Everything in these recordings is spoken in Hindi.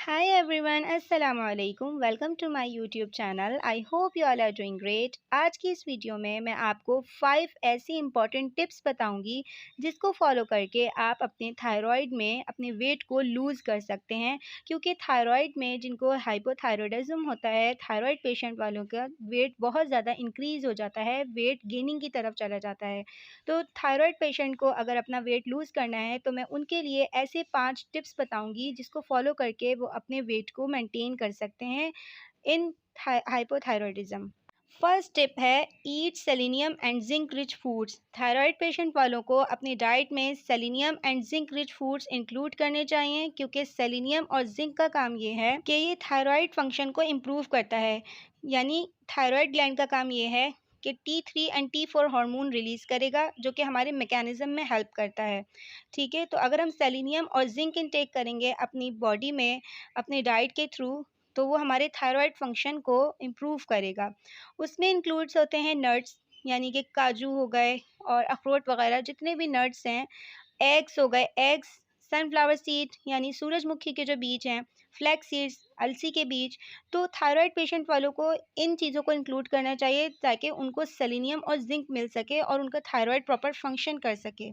Hi everyone, अस्सलाम वालेकुम। Welcome to my YouTube channel. I hope you all are doing great. आज की इस वीडियो में मैं आपको 5 ऐसी इंपॉर्टेंट टिप्स बताऊंगी जिसको फॉलो करके आप अपने थायराइड में अपने वेट को लूज़ कर सकते हैं। क्योंकि थायराइड में जिनको हाइपोथायराइडिज्म होता है, थायराइड पेशेंट वालों का वेट बहुत ज़्यादा इंक्रीज़ हो जाता है, वेट गेनिंग की तरफ चला जाता है। तो थायराइड पेशेंट को अगर अपना वेट लूज़ करना है तो मैं उनके लिए ऐसे 5 टिप्स बताऊंगी जिसको फॉलो करके वो अपने वेट को मेंटेन कर सकते हैं इन हाइपोथायराइडिज्म। फर्स्ट टिप है, eat selenium and zinc rich foods. Thyroid patient वालों को अपनी डाइट में selenium and zinc rich foods include करने चाहिए, क्योंकि सेलेनियम और जिंक का काम ये है कि ये थायराइड फंक्शन को इम्प्रूव करता है। यानी थायराइड ग्लैंड का काम ये है कि T3 and T4 hormone release करेगा, जो कि हमारे मैकेनिज़्म में हेल्प करता है। ठीक है, तो अगर हम सेलेनियम और जिंक इनटेक करेंगे अपनी बॉडी में अपनी डाइट के थ्रू, तो वो हमारे थायराइड फंक्शन को इम्प्रूव करेगा। उसमें इंक्लूड्स होते हैं नट्स, यानी कि काजू हो गए और अखरोट वगैरह, जितने भी नट्स हैं। एग्स हो गए, एग्स, सनफ्लावर सीड यानी सूरजमुखी के जो बीज हैं, फ्लैक्स सीड्स, अलसी के बीज। तो थायराइड पेशेंट वालों को इन चीज़ों को इंक्लूड करना चाहिए ताकि उनको सेलेनियम और जिंक मिल सके और उनका थायराइड प्रॉपर फंक्शन कर सके।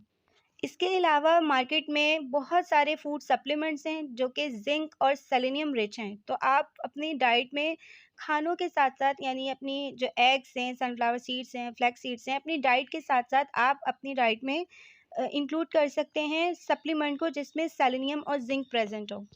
इसके अलावा मार्केट में बहुत सारे फूड सप्लीमेंट्स हैं जो कि जिंक और सेलेनियम रिच हैं। तो आप अपनी डाइट में खानों के साथ-साथ, यानी अपनी जो एग्स हैं, सनफ्लावर सीड्स हैं, फ्लैक्स सीड्स हैं, अपनी डाइट के साथ-साथ आप अपनी डाइट में इंक्लूड कर सकते हैं सप्लीमेंट को जिसमें सेलेनियम और जिंक प्रेज़ेंट हो।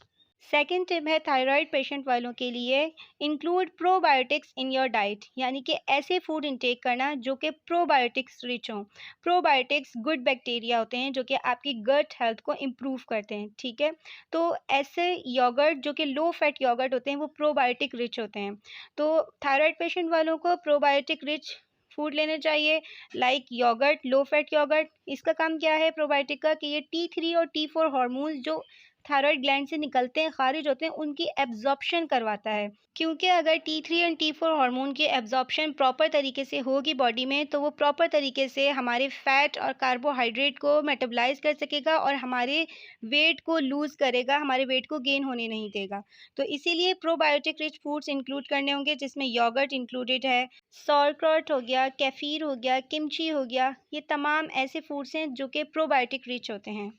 सेकंड टिप है थायराइड पेशेंट वालों के लिए, include probiotics in your diet. यानी कि ऐसे फूड इंटेक करना जो कि प्रोबायोटिक्स रिच हों। प्रोबायोटिक्स गुड बैक्टीरिया होते हैं जो कि आपकी गट हेल्थ को इम्प्रूव करते हैं। ठीक है, तो ऐसे योगर्ट जो कि लो फैट योगर्ट होते हैं वो प्रोबायोटिक रिच होते हैं। तो थायराइड पेशेंट वालों को प्रोबायोटिक रिच फूड लेने चाहिए, like yogurt, low fat yogurt. इसका काम क्या है प्रोबायोटिक का कि ये T3 और T4 हार्मोन्स जो थायराइड ग्लैंड से निकलते हैं, खारिज होते हैं, उनकी एब्जॉर्प्शन करवाता है। क्योंकि अगर T3 एंड T4 हार्मोन की एब्जॉर्प्शन प्रॉपर तरीके से होगी बॉडी में, तो वो प्रॉपर तरीके से हमारे फैट और कार्बोहाइड्रेट को मेटाबॉलाइज कर सकेगा और हमारे वेट को लूज़ करेगा, हमारे वेट को गेन होने नहीं देगा। तो इसीलिए प्रोबायोटिक रिच फूड्स इंक्लूड करने होंगे, जिसमें योगर्ट इंक्लूडेड है, सॉरक्रॉट हो गया, केफीर हो गया, किमची हो गया। ये तमाम ऐसे फूड्स हैं जो कि प्रोबायोटिक रिच होते हैं।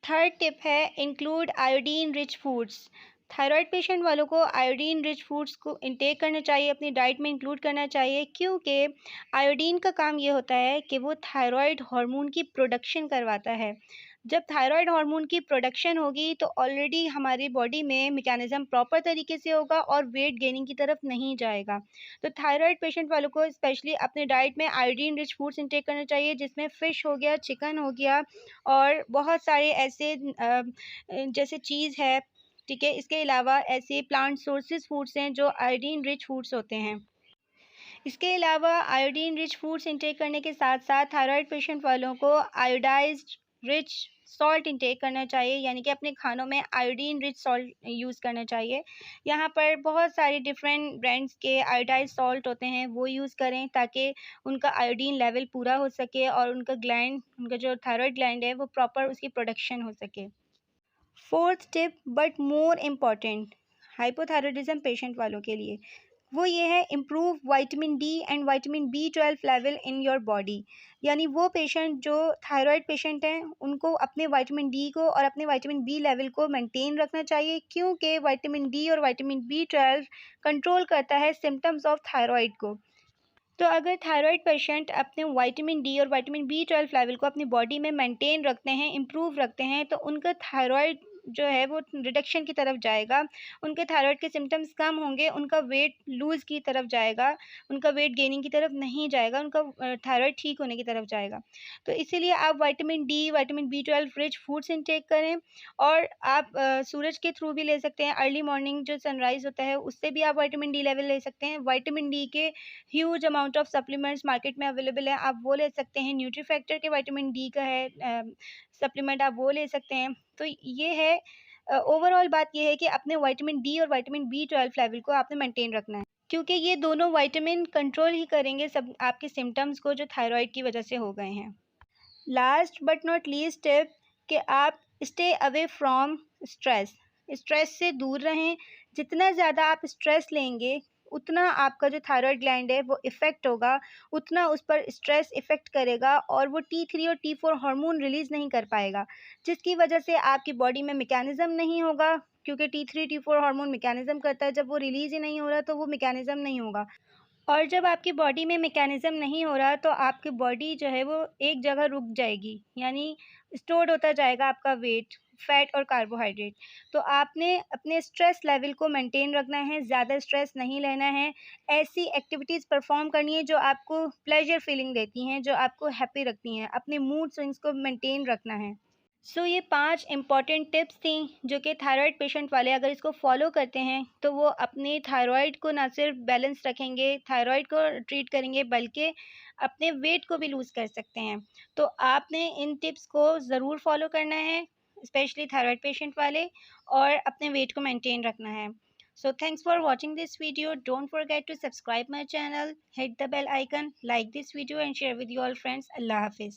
थर्ड टिप है, include iodine rich foods. Thyroid patient वालों को आयोडीन रिच फूड्स को इंटेक करना चाहिए, अपनी डाइट में इंक्लूड करना चाहिए, क्योंकि आयोडीन का काम ये होता है कि वो थायराइड हार्मोन की प्रोडक्शन करवाता है। जब थायराइड हार्मोन की प्रोडक्शन होगी तो ऑलरेडी हमारी बॉडी में मैकेनिज़्म प्रॉपर तरीके से होगा और वेट गेनिंग की तरफ नहीं जाएगा। तो थायराइड पेशेंट वालों को स्पेशली अपने डाइट में आयोडीन रिच फूड्स इंटेक करना चाहिए, जिसमें फ़िश हो गया, चिकन हो गया और बहुत सारे ऐसे जैसे चीज़ है। ठीक है, इसके अलावा ऐसे प्लांट सोर्सेज फूड्स हैं जो आयोडीन रिच फूड्स होते हैं। इसके अलावा आयोडीन रिच फूड्स इंटेक करने के साथ साथ थायराइड पेशेंट वालों को आयोडाइज्ड रिच सॉल्ट इंटेक करना चाहिए, यानी कि अपने खानों में आयोडीन रिच सॉल्ट यूज़ करना चाहिए। यहाँ पर बहुत सारे डिफरेंट ब्रांड्स के आयोडाइज्ड सॉल्ट होते हैं, वो यूज़ करें ताकि उनका आयोडीन लेवल पूरा हो सके और उनका जो थायराइड ग्लैंड है वो प्रॉपर उसकी प्रोडक्शन हो सके। Fourth tip but more important hypothyroidism patient वालों के लिए, वो ये है, improve vitamin D and vitamin B12 level in your body. यानी वो पेशेंट जो थायराइड पेशेंट हैं उनको अपने विटामिन डी को और अपने विटामिन बी लेवल को मेंटेन रखना चाहिए, क्योंकि विटामिन डी और विटामिन B12 कंट्रोल करता है सिम्टम्स ऑफ थायराइड को। तो अगर थायराइड पेशेंट अपने विटामिन डी और विटामिन B12 लेवल को अपनी बॉडी में मेंटेन रखते हैं, इम्प्रूव रखते हैं, तो उनका थायराइड जो है वो रिडक्शन की तरफ जाएगा, उनके थायराइड के सिम्टम्स कम होंगे, उनका वेट लूज़ की तरफ जाएगा, उनका वेट गेनिंग की तरफ नहीं जाएगा, उनका थायराइड ठीक होने की तरफ जाएगा। तो इसीलिए आप vitamin D, vitamin B12 rich foods intake करें और आप सूरज के थ्रू भी ले सकते हैं। अर्ली मॉर्निंग जो सनराइज़ होता है उससे भी आप विटामिन डी लेवल ले सकते हैं। विटामिन डी के huge amount of supplements market में अवेलेबल है, आप वो ले सकते हैं। न्यूट्रीफैक्टर के विटामिन डी का है सप्लीमेंट, आप वो ले सकते हैं। तो ये है, ओवरऑल बात ये है कि अपने विटामिन डी और विटामिन B12 लेवल को आपने मेंटेन रखना है, क्योंकि ये दोनों विटामिन कंट्रोल ही करेंगे सब आपके सिम्टम्स को जो थायराइड की वजह से हो गए हैं। Last but not least tip कि आप stay away from stress. Stress से दूर रहें। जितना ज़्यादा आप स्ट्रेस लेंगे, उतना आपका जो थायरॉइड ग्लैंड है वो इफ़ेक्ट होगा, उतना उस पर स्ट्रेस इफ़ेक्ट करेगा और वो T3 और T4 हार्मोन रिलीज़ नहीं कर पाएगा, जिसकी वजह से आपकी बॉडी में मैकेनिज़्म नहीं होगा, क्योंकि T3 T4 हार्मोन मैकेनिज़्म करता है, जब वो रिलीज़ ही नहीं हो रहा तो वो मैकेनिज़्म नहीं होगा। और जब आपकी बॉडी में मैकेनिज़्म नहीं हो रहा तो आपकी बॉडी जो है वो एक जगह रुक जाएगी, यानी स्टोर्ड होता जाएगा आपका वेट, फैट और कार्बोहाइड्रेट। तो आपने अपने स्ट्रेस लेवल को मेंटेन रखना है, ज़्यादा स्ट्रेस नहीं लेना है, ऐसी एक्टिविटीज़ परफ़ॉर्म करनी है जो आपको प्लेज़र फीलिंग देती हैं, जो आपको हैप्पी रखती हैं, अपने मूड स्विंग्स को मेंटेन रखना है। ये 5 इम्पॉर्टेंट टिप्स थी जो कि थायराइड पेशेंट वाले अगर इसको फॉलो करते हैं तो वो अपने थायराइड को ना सिर्फ बैलेंस रखेंगे, थायराइड को ट्रीट करेंगे, बल्कि अपने वेट को भी लूज़ कर सकते हैं। तो आपने इन टिप्स को ज़रूर फॉलो करना है, स्पेशली थायराइड पेशेंट वाले, और अपने वेट को मेंटेन रखना है। So thanks for watching this video. Don't forget to subscribe my channel, hit the bell icon, like this video and share with your friends. अल्लाह हाफिज़।